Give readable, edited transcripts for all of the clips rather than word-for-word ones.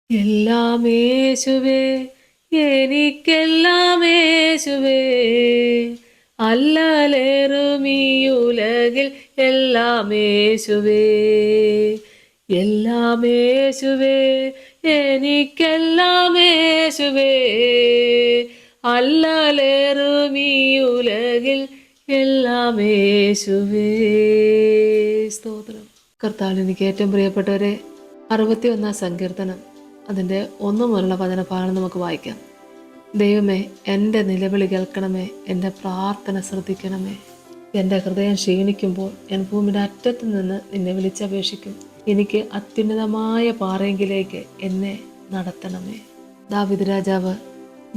എല്ലാം യേശുവേ, എനിക്കെല്ലാം യേശുവേ, അല്ലലേറുമീ ഉലകിൽ എല്ലാം യേശുവേ. എല്ലാം യേശുവേ, എനിക്കെല്ലാം യേശുവേ, അല്ലലേറുമീ ഉലകിൽ എല്ലാം യേശുവേ. സ്തോത്രം. കർത്താവിൽ എനിക്ക് ഏറ്റവും പ്രിയപ്പെട്ടവരെ, 61 സങ്കീർത്തനം അതിൻ്റെ 1 മുതലുള്ള വചനഭാഗം നമുക്ക് വായിക്കാം. ദൈവമേ, എൻ്റെ നിലവിളി കേൾക്കണമേ, എൻ്റെ പ്രാർത്ഥന ശ്രദ്ധിക്കണമേ. എൻ്റെ ഹൃദയം ക്ഷീണിക്കുമ്പോൾ ഞാൻ ഭൂമിയുടെ അറ്റത്ത് നിന്ന് നിന്നെ വിളിച്ചപേക്ഷിക്കും. എനിക്ക് അത്യുന്നതമായ പാറയെങ്കിലേക്ക് എന്നെ നടത്തണമേ. ദാവീദ് രാജാവ്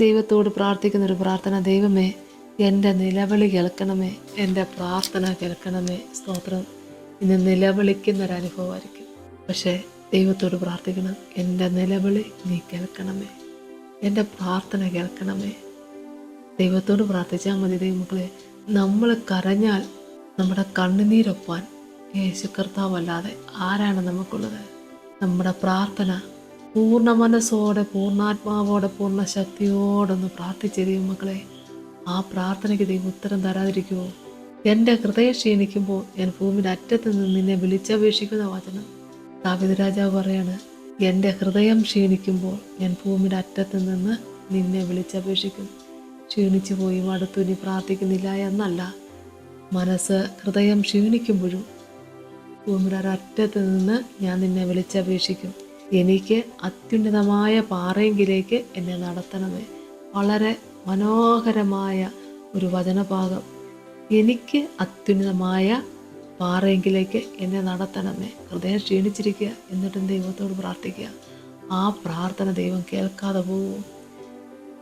ദൈവത്തോട് പ്രാർത്ഥിക്കുന്നൊരു പ്രാർത്ഥന, ദൈവമേ, എൻ്റെ നിലവിളി കേൾക്കണമേ, എൻ്റെ പ്രാർത്ഥന കേൾക്കണമേ. സ്തോത്രം. ഇന്ന് നിലവിളിക്കുന്നൊരനുഭവമായിരിക്കും, പക്ഷേ ദൈവത്തോട് പ്രാർത്ഥിക്കണം, എൻ്റെ നിലവിളി നീ കേൾക്കണമേ, എൻ്റെ പ്രാർത്ഥന കേൾക്കണമേ. ദൈവത്തോട് പ്രാർത്ഥിച്ചാൽ മതി. ദൈവമക്കളെ, നമ്മൾ കരഞ്ഞാൽ നമ്മുടെ കണ്ണുനീരൊപ്പാൻ യേശു കർത്താവല്ലാതെ ആരാണ് നമുക്കുള്ളത്? നമ്മുടെ പ്രാർത്ഥന പൂർണ്ണ മനസ്സോടെ, പൂർണ്ണാത്മാവോടെ, പൂർണ്ണ ശക്തിയോടൊന്ന് പ്രാർത്ഥിച്ച ദൈവമക്കളെ, ആ പ്രാർത്ഥനയ്ക്ക് ദൈവം ഉത്തരം തരാതിരിക്കുമോ? എൻ്റെ ഹൃദയം ക്ഷീണിക്കുമ്പോൾ ഞാൻ ഭൂമിയുടെ അറ്റത്ത് നിന്ന് നിന്നെ വിളിച്ചപേക്ഷിക്കുന്ന വചനം ദാവീദ് രാജാവ് പറയാണ്, എൻ്റെ ഹൃദയം ക്ഷീണിക്കുമ്പോൾ ഞാൻ ഭൂമിയുടെ അറ്റത്ത് നിന്ന് നിന്നെ വിളിച്ചപേക്ഷിക്കും. ക്ഷീണിച്ചു പോയി മടുത്തു നീ പ്രാർത്ഥിക്കുന്നില്ല എന്നല്ല, മനസ്സ് ഹൃദയം ക്ഷീണിക്കുമ്പോഴും ഭൂമിയുടെ ഒരറ്റത്ത് നിന്ന് ഞാൻ നിന്നെ വിളിച്ചപേക്ഷിക്കും. എനിക്ക് അത്യുന്നതമായ പാറയെങ്കിലേക്ക് എന്നെ നടത്തണമേ. വളരെ മനോഹരമായ ഒരു വചനഭാഗം. എനിക്ക് അത്യുന്നതമായ പാറയെങ്കിലേക്ക് എന്നെ നടത്തണമേ. ഹൃദയം ക്ഷീണിച്ചിരിക്കുക, എന്നിട്ടും ദൈവത്തോട് പ്രാർത്ഥിക്കുക. ആ പ്രാർത്ഥന ദൈവം കേൾക്കാതെ പോവും.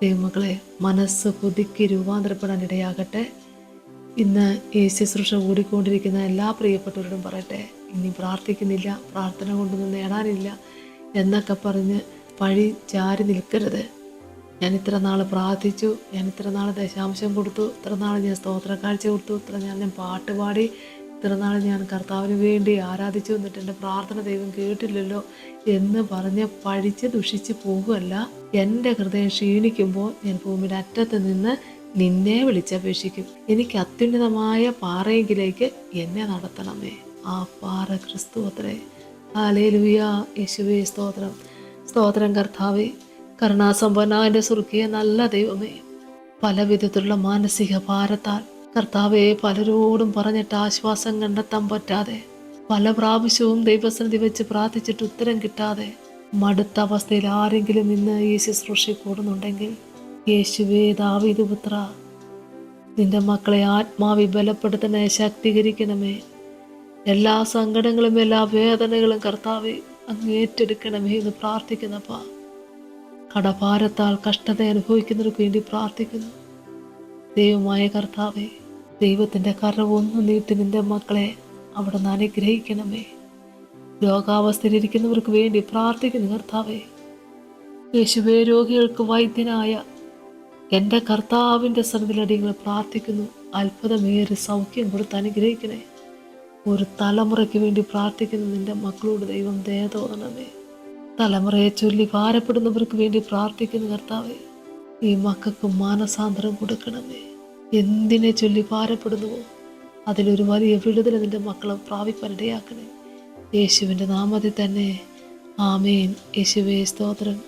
ദൈവമക്കളെ, മനസ്സ് പുതുക്കി രൂപാന്തരപ്പെടാൻ ഇടയാകട്ടെ. ഇന്ന് ഈ ശുശ്രൂഷ കൂടിക്കൊണ്ടിരിക്കുന്ന എല്ലാ പ്രിയപ്പെട്ടവരോടും പറയട്ടെ, ഇനി പ്രാർത്ഥിക്കുന്നില്ല, പ്രാർത്ഥന കൊണ്ടൊന്നും നേടാനില്ല എന്നൊക്കെ പറഞ്ഞ് പഴി ചാരി നിൽക്കരുത്. ഞാൻ ഇത്ര നാൾ പ്രാർത്ഥിച്ചു, ഞാൻ ഇത്ര നാൾ ദശാംശം കൊടുത്തു, ഇത്ര നാൾ ഞാൻ സ്തോത്ര കാഴ്ച കൊടുത്തു, ഇത്ര ഞാൻ പാട്ട് പാടി, ഇത്ര നാൾ ഞാൻ കർത്താവിന് വേണ്ടി ആരാധിച്ചു, എന്നിട്ട് എൻ്റെ പ്രാർത്ഥന ദൈവം കേട്ടില്ലല്ലോ എന്ന് പറഞ്ഞ് പഴിച്ച് ദുഷിച്ച് പോകുമല്ല. എൻ്റെ ഹൃദയം ക്ഷീണിക്കുമ്പോൾ ഞാൻ ഭൂമിയുടെ അറ്റത്ത് നിന്ന് നിന്നെ വിളിച്ചപേക്ഷിക്കും. എനിക്ക് അത്യുന്നതമായ പാറയെങ്കിലേക്ക് എന്നെ നടത്തണമേ. ആ പാറ ക്രിസ്തു അത്രേ. ഹല്ലേലൂയ. യേശുവേ സ്തോത്രം. സ്തോത്രം കർത്താവേ. കരുണാസമ്പന്നന്റെ സ്വർഗീയ നല്ല ദൈവമേ, പല വിധത്തിലുള്ള മാനസിക ഭാരത്താൽ കർത്താവെ പലരോടും പറഞ്ഞിട്ട് ആശ്വാസം കണ്ടെത്താൻ പറ്റാതെ, പല പ്രാവശ്യവും ദൈവസന്നിധി വെച്ച് പ്രാർത്ഥിച്ചിട്ട് ഉത്തരം കിട്ടാതെ മടുത്ത അവസ്ഥയിൽ ആരെങ്കിലും ഇന്ന് ഈ ശുശ്രൂഷ കൂടുന്നുണ്ടെങ്കിൽ, യേശുവേ ദാവീദ് പുത്ര, നിന്റെ മക്കളെ ആത്മാവി ബലപ്പെടുത്തണേ, ശക്തീകരിക്കണമേ. എല്ലാ സങ്കടങ്ങളും എല്ലാ വേദനകളും കർത്താവെ അങ്ങ് ഏറ്റെടുക്കണമേ എന്ന് പ്രാർത്ഥിക്കുന്നപ്പാ. കടഭാരത്താൽ കഷ്ടത അനുഭവിക്കുന്നവർക്ക് വേണ്ടി പ്രാർത്ഥിക്കുന്നു. ദൈവമായ കർത്താവെ, ദൈവത്തിൻ്റെ കരവൊന്ന് നീട്ടി നിന്റെ മക്കളെ അവിടെ നിന്ന് അനുഗ്രഹിക്കണമേ. രോഗാവസ്ഥയിലിരിക്കുന്നവർക്ക് വേണ്ടി പ്രാർത്ഥിക്കുന്നു കർത്താവെ. യേശുവേ, രോഗികൾക്ക് വൈദ്യനായ എൻ്റെ കർത്താവിൻ്റെ സന്നിധിയിലടികൾ പ്രാർത്ഥിക്കുന്നു. അത്ഭുതമേറി സൗഖ്യം കൊടുത്ത് അനുഗ്രഹിക്കണേ. ഒരു തലമുറയ്ക്ക് വേണ്ടി പ്രാർത്ഥിക്കുന്നു നിന്റെ മക്കളോട് ദൈവം ദയ തോന്നണമേ. തലമുറയെ ചൊല്ലി ഭാരപ്പെടുന്നവർക്ക് വേണ്ടി പ്രാർത്ഥിക്കുന്നു കർത്താവെ. ഈ മക്കൾക്ക് മാനസാന്തരം കൊടുക്കണമേ. എന്തിനെ ചൊല്ലി ഭാരപ്പെടുന്നുവോ അതിലൊരു വലിയ വിടുതൽ നിന്റെ മക്കളെ പ്രാപിപ്പാൻ ഇടയാക്കണേ. യേശുവിൻ്റെ നാമത്തിൽ തന്നെ ആമേൻ. യേശുവേ സ്തോത്രം.